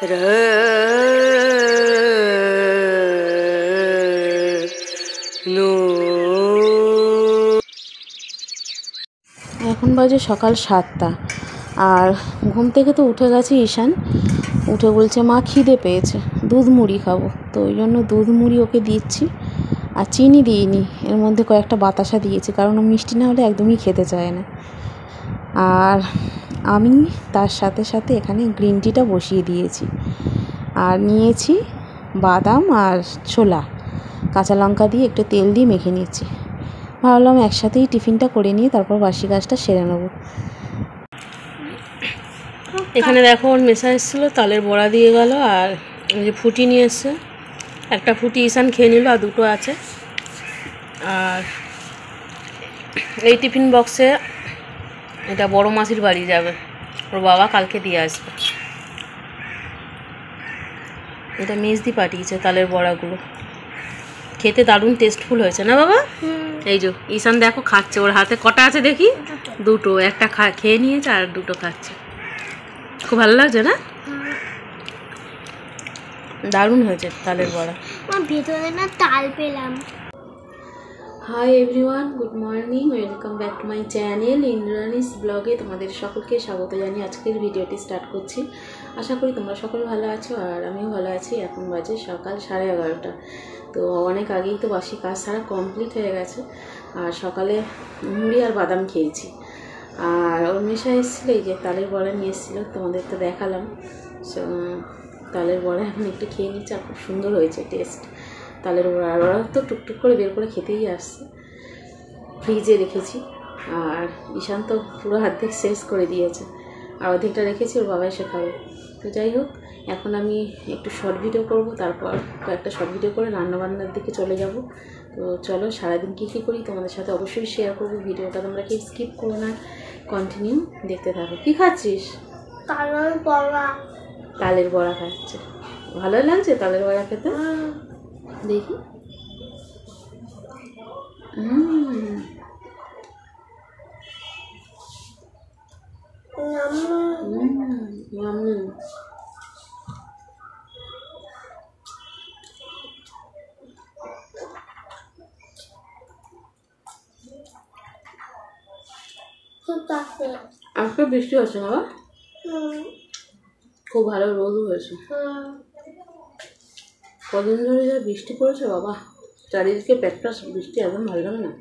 এখন বাজে সকাল 7টা আর ঘুম থেকে তো উঠে গেছে ঈশান। উঠে বলছে মা খিদে পেয়েছে, দুধ মুড়ি খাবো। তো ওই জন্য দুধ মুড়ি ওকে দিচ্ছি। আর চিনি দিইনি, এর মধ্যে কয়েকটা বাতাসা দিয়েছি, কারণ ও মিষ্টি না হলে একদমই খেতে চায় না। আর আমি তার সাথে সাথে এখানে গ্রিন টিটা বসিয়ে দিয়েছি। আর নিয়েছি বাদাম আর ছোলা, কাঁচা লঙ্কা দিয়ে একটু তেল দিয়ে মেখে নিয়েছি। ভাবলাম একসাথেই টিফিনটা করে নিয়ে তারপর বাসি কাজটা সেরে নেবো। এখানে দেখো ওর মেশা এসেছিলো, তালের বড়া দিয়ে গেল। আর যে ফুটি নিয়ে এসছে, একটা ফুটি ঈশান খেয়ে নিল, আর দুটো আছে। আর এই টিফিন বক্সে এটা বড় মাসির বাড়ি যাবে, ওর বাবা কালকে দিয়ে আসবে। এটা মেজদি পাঠিয়েছে তালের বড়াগুলো, খেতে দারুণ টেস্টফুল হয়েছে না বাবা? এই যে ঈশান দেখো খাচ্ছে, ওর হাতে কটা আছে দেখি? দুটো। একটা খেয়ে নিয়েছে আর দুটো খাচ্ছে। খুব ভালো লাগছে না? দারুণ হয়েছে তালের বড়া। ভেতরে না তাল পেলাম। Hi everyone, good morning, welcome back to my channel Indrani's ব্লগে। তোমাদের সকলকে স্বাগত জানিয়ে আজকের ভিডিওটি স্টার্ট করছি। আশা করি তোমরা সকল ভালো আছো আর আমিও ভালো আছি। এখন বাজে সকাল 11:30। তো অনেক আগেই তো বাসি কাজ সারা কমপ্লিট হয়ে গেছে। আর সকালে মুড়ি আর বাদাম খেয়েছি। আর ওর মেশা এসেছিলো, এই যে তালের বড়া নিয়ে এসেছিলো, তোমাদের তো দেখালাম। তালের বড়া এখন একটু খেয়ে নিচ্ছে, আর খুব সুন্দর হয়েছে টেস্ট তালের বড়া। আর ওরা তো টুকটুক করে বের করে খেতেই আসছে। ফ্রিজে রেখেছি, আর ঈশান তো পুরো অর্ধেক শেষ করে দিয়েছে, আর অর্ধেকটা রেখেছি, ওর বাবা এসে খাবে। তো যাই হোক, এখন আমি একটু শর্ট ভিডিও করব, তারপর কয়েকটা শর্ট ভিডিও করে রান্নাবান্নার দিকে চলে যাব। তো চলো, সারাদিন কী কী করি তোমাদের সাথে অবশ্যই শেয়ার করবো। ভিডিওটা তোমরা কি স্কিপ করো না, কন্টিনিউ দেখতে থাকো। কী খাচ্ছিস? তালের বড়া। তালের বড়া খাচ্ছে, ভালো লাগছে তালের বড়া খেতে? দেখি। আজকে বৃষ্টি হচ্ছে না? খুব ভালো রোদও হয়েছে। কদিন ধরে যা বৃষ্টি পড়েছে বাবা, চারিদিকে পেটটা বৃষ্টি, একদম ভালো লাগে না।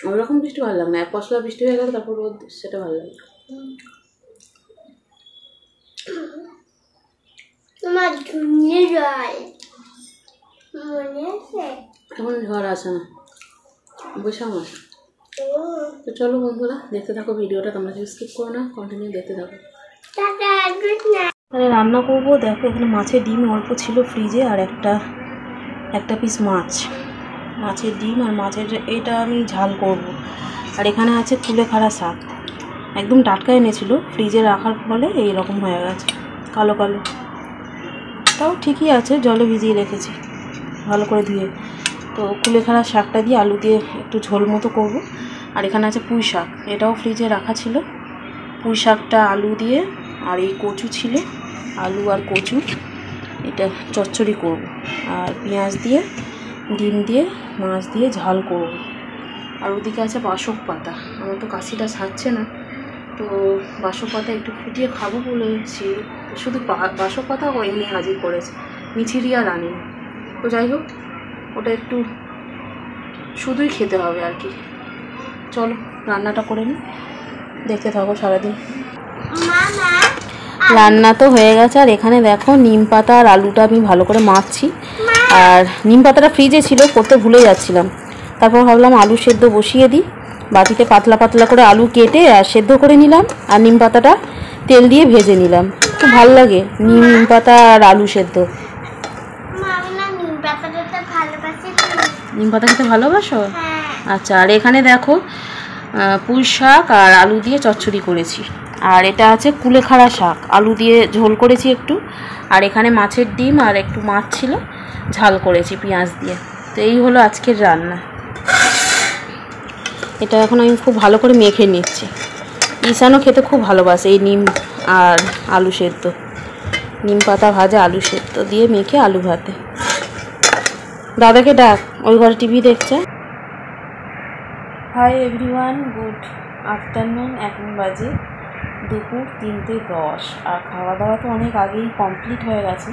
ওইরকম বৃষ্টি ভালো লাগে না, এক পশলা বৃষ্টি হয়ে গেল তারপর রোদ, সেটা ভালো লাগে। তোমার ঝুড়ি জল মনে আছে? এখন ঝড় আসে না, বৈশাখ মাস। তো চলো বন্ধুরা, দেখতে থাকো ভিডিওটা, তোমরা কেউ স্কিপ করো না, কন্টিনিউ দেখতে থাকো। তাহলে রান্না করবো। দেখো এখানে মাছের ডিম অল্প ছিল ফ্রিজে, আর একটা পিস মাছের ডিম আর মাছের এটা আমি ঝাল করব। আর এখানে আছে কুলেখাড়া শাক, একদম টাটকা এনেছিল, ফ্রিজে রাখার ফলে এইরকম হয়ে গেছে কালো কালো। তাও ঠিকই আছে, জলে ভিজিয়ে রেখেছি ভালো করে ধুয়ে। তো কুলেখাড়া শাকটা দিয়ে আলু দিয়ে একটু ঝোল মতো করব। আর এখানে আছে পুঁই শাক, এটাও ফ্রিজে রাখা ছিল। পুঁই শাকটা আলু দিয়ে, আর এই কচু ছিল, আলু আর কচু, এটা চচ্চড়ি করব। আর পেঁয়াজ দিয়ে, ডিম দিয়ে, মাছ দিয়ে ঝাল করব। আর ওদিকে আছে বাসক পাতা, আমার তো কাশিটা সারছে না, তো বাসক পাতা একটু ফুটিয়ে খাবো বলেছি। শুধু বাসক পাতা এমনি হাজির করেছে, মিছিরি আর আনিনি। তো যাই হোক, ওটা একটু শুধুই খেতে হবে আর কি। চলো রান্নাটা করে নিই, দেখতে থাকো সারাদিন। রান্না তো হয়ে গেছে। আর এখানে দেখো নিম পাতা আর আলুটা আমি ভালো করে মাখছি। আর নিম পাতাটা ফ্রিজে ছিল, করতে ভুলে যাচ্ছিলাম। তারপর ভাবলাম আলু সেদ্ধ বসিয়ে দিই, বাটিতে পাতলা পাতলা করে আলু কেটে আর সেদ্ধ করে নিলাম, আর নিম পাতাটা তেল দিয়ে ভেজে নিলাম। খুব ভালো লাগে নিম পাতা আর আলু সেদ্ধ। নিম পাতা খেতে ভালোবাসো? আচ্ছা। আর এখানে দেখো পুঁই শাক আর আলু দিয়ে চচ্চড়ি করেছি। আর এটা আছে কুলেখাড়া শাক, আলু দিয়ে ঝোল করেছি একটু। আর এখানে মাছের ডিম আর একটু মাছ ছিল, ঝাল করেছি পেঁয়াজ দিয়ে। তো এই হলো আজকের রান্না। এটা এখন আমি খুব ভালো করে মেখে নিচ্ছি। ঈশানও খেতে খুব ভালোবাসে এই নিম আর আলু সেদ্ধ। নিম পাতা ভাজা আলু সেদ্ধ দিয়ে মেখে আলু ভাতে। দাদাকে ডাক, ওই ঘরে টিভি দেখছে। High everyone, good afternoon. এখন বাজে দুপুর 3:10 আর খাওয়া দাওয়া তো অনেক আগেই কমপ্লিট হয়ে গেছে।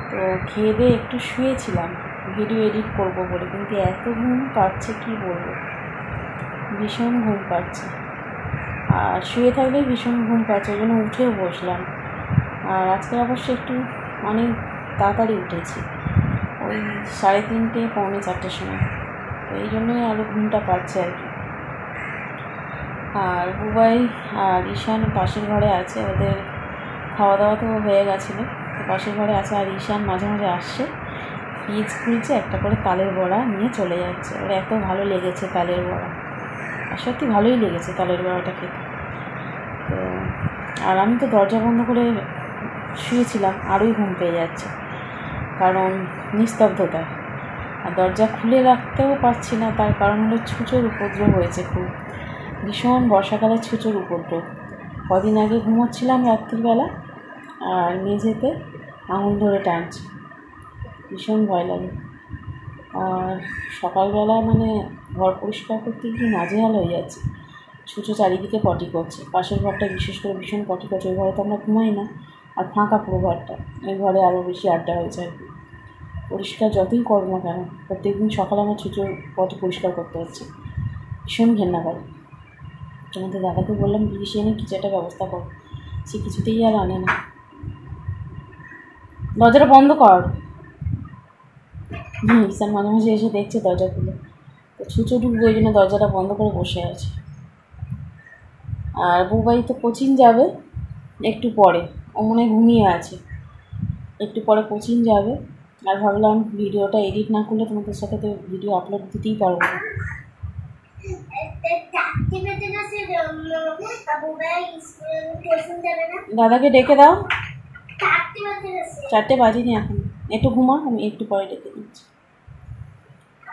তো খেয়ে দিয়ে একটু শুয়েছিলাম ভিডিও এডিট করব বলে, কিন্তু এত ঘুম পাচ্ছে কি বলবো, ভীষণ ঘুম পাচ্ছে। আর শুয়ে থাকলেই ভীষণ ঘুম পাচ্ছে, ওই জন্য উঠেও বসলাম। আর আজকে অবশ্য একটু অনেক তাড়াতাড়ি উঠেছি, ওই 3:30 পৌনে 4টের সময়। তো এই জন্যই আরও ঘুমটা পাচ্ছে আর কি। আর বুবাই আর ঈশান পাশের ঘরে আছে, ওদের খাওয়া দাওয়া তো হয়ে গেছিলো, তো পাশের ঘরে আছে। আর ঈশান মাঝে মাঝে আসছে, ফ্রিজ খুলছে, একটা করে তালের বড়া নিয়ে চলে যাচ্ছে। ওর এত ভালো লেগেছে তালের বড়া, আর সত্যি ভালোই লেগেছে তালের বড়াটা খেতে। তো আর আমি তো দরজা বন্ধ করে শুয়েছিলাম, আরোই ঘুম পেয়ে যাচ্ছে, কারণ নিস্তব্ধতা। আর দরজা খুলে রাখতেও পারছি না, তার কারণ হলো ছুঁচোর উপদ্রব হয়েছে খুব, ভীষণ বর্ষাকালে ছুঁচোর উপদ্রব। কদিন আগে ঘুমোচ্ছিলাম রাত্রিবেলা, আর মেঝেতে আঙুল ধরে টানছে, ভীষণ ভয় লাগে। আর সকালবেলা মানে ঘর পরিষ্কার করতে গিয়ে নাজেহাল হয়ে যাচ্ছে, ছুঁচো চারিদিকে পটি করছে। পাশের ঘরটা বিশেষ করে ভীষণ পটি করছে, ওই ঘরে তো আমরা ঘুমাই না, আর ফাঁকা পুরো ঘরটা, ওই ঘরে আরও বেশি আড্ডা হয়েছে আর কি। পরিষ্কার যতই করো না কেন, প্রত্যেকদিন সকালে আমার ছুঁচোর পটি পরিষ্কার করতে হচ্ছে, ভীষণ ঘেন্না করে। তোমাদের দাদাকে বললাম পুলিশ এনে কিছু একটা ব্যবস্থা কর, সে কিছুতেই আর আনে না। দরজাটা বন্ধ কর। ঈশান মাঝে মাঝে এসে দেখছে দরজা খুলে, তো ছুঁচো ঢুকবে, ওই জন্য দরজাটা বন্ধ করে বসে আছে। আর বুবাই তো কোচিং যাবে একটু পরে, ও মনে ঘুমিয়ে আছে, একটু পরে কোচিং যাবে। আর ভাবলাম ভিডিওটা এডিট না করলে তোমাদের সাথে তো ভিডিও আপলোড দিতেই পারবো না। দাদাকে ডেকে দাও, 4টে বাজেনি এখন, একটু ঘুমা, আমি একটু পরে ডেকে দিচ্ছি।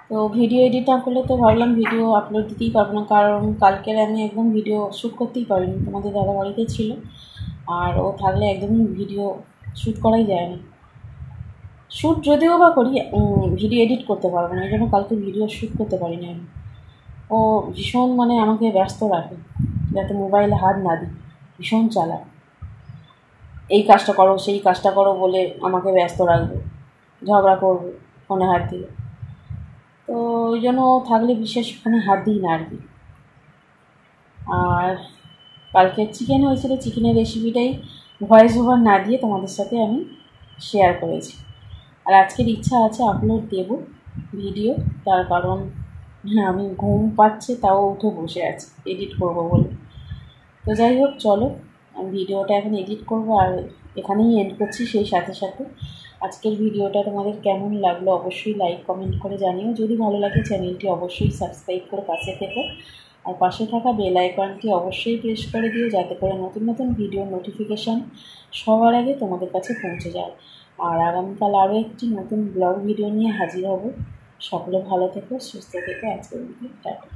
তো ভিডিও এডিট না করলে তো ভাবলাম ভিডিও আপলোড দিতেই পারবো না, কারণ কালকের আমি একদম ভিডিও শ্যুট করতেই পারিনি, তোমাদের দাদা বাড়িতে ছিল, আর ও থাকলে একদমই ভিডিও শ্যুট করাই যায় না। শ্যুট যদিও বা করি, ভিডিও এডিট করতে পারবো না, এই জন্য কালকে ভিডিও শ্যুট করতে পারিনি আমি। ও ভীষণ মানে আমাকে ব্যস্ত রাখে, যাতে মোবাইলে হাত না দিই, ভীষণ চালাক। এই কাজটা করো সেই কাজটা করো বলে আমাকে ব্যস্ত রাখবে, ঝগড়া করবে ফোনে হাত দিয়ে। তো ওই জন্য থাকলে বিশেষ ফোনে হাত দিই না আর কি। আর কালকে চিকেন হয়েছিল, চিকেনের রেসিপিটাই ভয়েস ওভার না দিয়ে তোমাদের সাথে আমি শেয়ার করেছি। আর আজকের ইচ্ছা আছে আপলোড দেব ভিডিও, তার কারণ আমি ঘুম পাচ্ছে তাও উঠে বসে আছি এডিট করব বলে। তো যাই হোক, চলো আমি ভিডিওটা এখন এডিট করব, আর এখানেই এন্ড করছি। সেই সাথে সাথে আজকের ভিডিওটা তোমাদের কেমন লাগলো অবশ্যই লাইক কমেন্ট করে জানিও। যদি ভালো লাগে চ্যানেলটি অবশ্যই সাবস্ক্রাইব করে পাশে থেকো, আর পাশে থাকা বেল আইকনটি অবশ্যই প্রেস করে দিও, যাতে করে নতুন নতুন ভিডিও নোটিফিকেশান সবার আগে তোমাদের কাছে পৌঁছে যায়। আর আগামীকাল আরও একটি নতুন ব্লগ ভিডিও নিয়ে হাজির হব। সকলে ভালো থেকো, সুস্থ থেকো। আজকের ভিডিও টাটা।